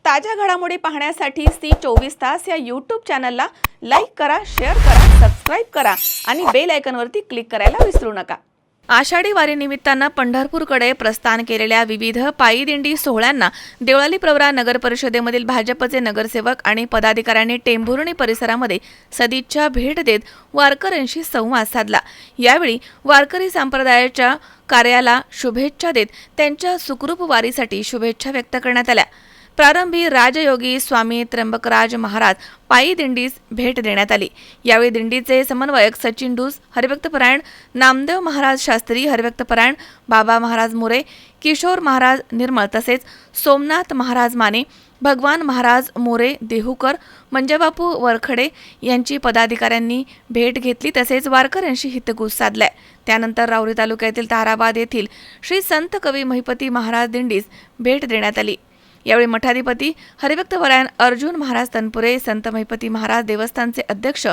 ताज्या घडामोडी पाहण्यासाठी सी24 तास या यूट्यूब चॅनलला लाईक करा, शेअर करा, सबस्क्राईब करा आणि बेल आयकॉनवरती क्लिक करायला विसरू नका। आषाढी वारीनिमित्तानं पंढरपूरकडे प्रस्थान केलेल्या विविध पायी दिंडी सोहळ्यांना देवळाली प्रवरा नगर परिषदेमधील भाजपचे नगरसेवक आणि पदाधिकाऱ्यांनी टेंभुर्णी परिसरामध्ये सदिच्छा भेट देत वारकऱ्यांशी संवाद साधला। यावेळी वारकरी संप्रदायाच्या कार्याला शुभेच्छा देत त्यांच्या सुखरूप वारीसाठी शुभेच्छा व्यक्त करण्यात आल्या। प्रारंभी राजयोगी स्वामी त्र्यंबकराज महाराज पायी दिंडीस भेट देण्यात आली। यावेळी दिंडीचे समन्वयक सचिन डूस, हरिभक्तपरायण नामदेव महाराज शास्त्री, हरिभक्तपरायण बाबा महाराज मोरे, किशोर महाराज निर्मळ तसेच सोमनाथ महाराज माने, भगवान महाराज मोरे देहूकर, मंजबापू वरखडे यांची पदाधिकाऱ्यांनी भेट घेतली तसेच वारकऱ्यांशी हितगुज साधलाय। त्यानंतर राहुरी तालुक्यातील ताराबाद येथील श्री संत कवी महिपती महाराज दिंडीस भेट देण्यात आली। यावेळी मठाधिपती हरिभक्तपरायण अर्जुन महाराज तनपुरे, संत महिपती महाराज देवस्थानचे अध्यक्ष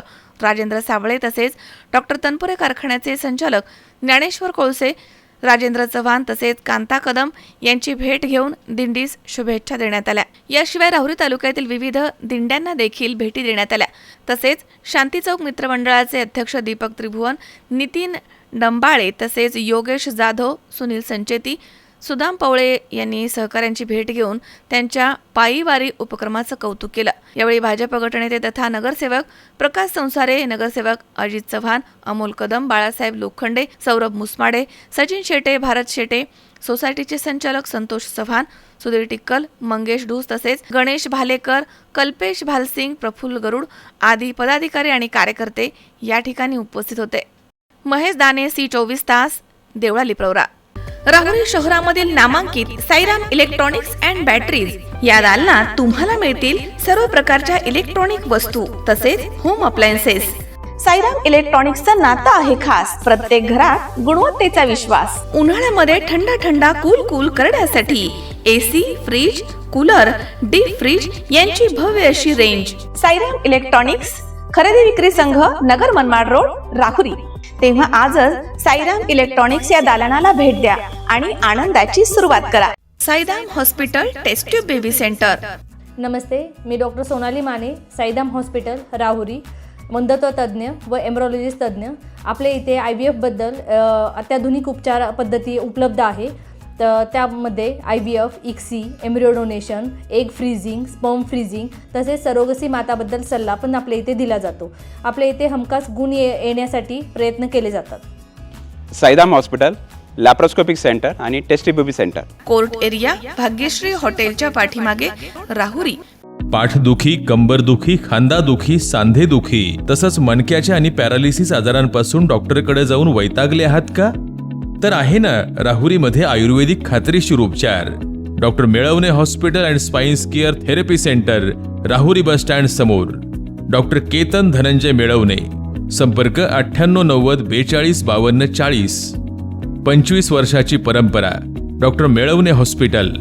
राजेंद्र सावळे तसेच डॉक्टर तनपुरे कारखान्याचे संचालक ज्ञानेश्वर कोळसे, राजेंद्र चव्हाण तसेच कांता कदम यांची भेट घेऊन दिंडीस शुभेच्छा देण्यात आल्या। याशिवाय राहुरी तालुक्यातील विविध दिंड्यांना देखील भेटी देण्यात आल्या। तसेच शांती चौक मित्रमंडळाचे अध्यक्ष दीपक त्रिभुवन, नितीन डंबाळे तसेच योगेश जाधव, सुनील संचेती, सुदाम पवळे यांनी सहकाऱ्यांची भेट घेऊन त्यांच्या पायीवारी उपक्रमाचं कौतुक केलं। यावेळी भाजप गटनेते तथा नगरसेवक प्रकाश संसारे, नगरसेवक अजित चव्हाण, अमोल कदम, बाळासाहेब लोखंडे, सौरभ मुसमाडे, सचिन शेटे, भारत शेटे, सोसायटीचे संचालक संतोष चव्हाण, सुधीर टिक्कल, मंगेश ढूस तसेच गणेश भालेकर, कल्पेश भालसिंग, प्रफुल्ल गरुड आदी पदाधिकारी आणि कार्यकर्ते या ठिकाणी उपस्थित होते। महेश दाने, सी24 तास, देवळाली प्रवरा। राहुरी शहरामधील नामांकित साईराम इलेक्ट्रॉनिक्स अँड बॅटरीज या दालनात तुम्हाला मिळतील सर्व प्रकारच्या इलेक्ट्रॉनिक वस्तू तसेच होम अप्लायन्सेस। साईराम इलेक्ट्रॉनिक्सचं नातं आहे खास, प्रत्येक घरात गुणवत्तेचा विश्वास। उन्हाळ्यामध्ये थंड कूल करण्यासाठी AC, fridge, cooler, deep fridge यांची भव्य अशी रेंज। साईराम इलेक्ट्रॉनिक्स खरेदी विक्री संघ, नगर मनमाड रोड, राहुरी। तेव्हा आजच साईराम इलेक्ट्रॉनिक्स या दालनाला भेट द्या आणि आनंदाची सुरुवात करा। Sairam hospital test tube baby centre. नमस्ते, मी डॉक्टर सोनाली माने, साईराम हॉस्पिटल राहुरी, मंदत्व तज्ज्ञ व एम्ब्रॉलॉजिस्ट तज्ज्ञ। आपल्या इथे IVF बद्दल अत्याधुनिक उपचार पद्धती उपलब्ध आहे। तर त्यामध्ये IVF, ICSI, embryo donation, egg freezing, sperm freezing तसेच सरोगसी माताबद्दल सल्ला पण आपल्या इथे दिला जातो। आपल्या इथे हमखास गुण येण्यासाठी प्रयत्न केले जातात। साईराम हॉस्पिटल लॅप्रोस्कोपिक सेंटर आणि test baby centre, court area, Bhagyashree हॉटेलच्या पाठीमागे, राहुरी। पाठदुखी, कंबरदुखी, खांदादुखी, सांधेदुखी तसंच मणक्याच्या आणि पॅरालिसिस आजारांपासून डॉक्टरकडे जाऊन वैतागले आहात का? तर आहे ना राहुरीमध्ये आयुर्वेदिक खात्रीशीर उपचार। Doctor Melavane hospital and spine care therapy centre, Rahuri bus stand समोर। डॉक्टर केतन धनंजय मेळवणे, संपर्क 9890 42 52 40। 25 वर्षाची परंपरा, डॉक्टर मेळवणे हॉस्पिटल।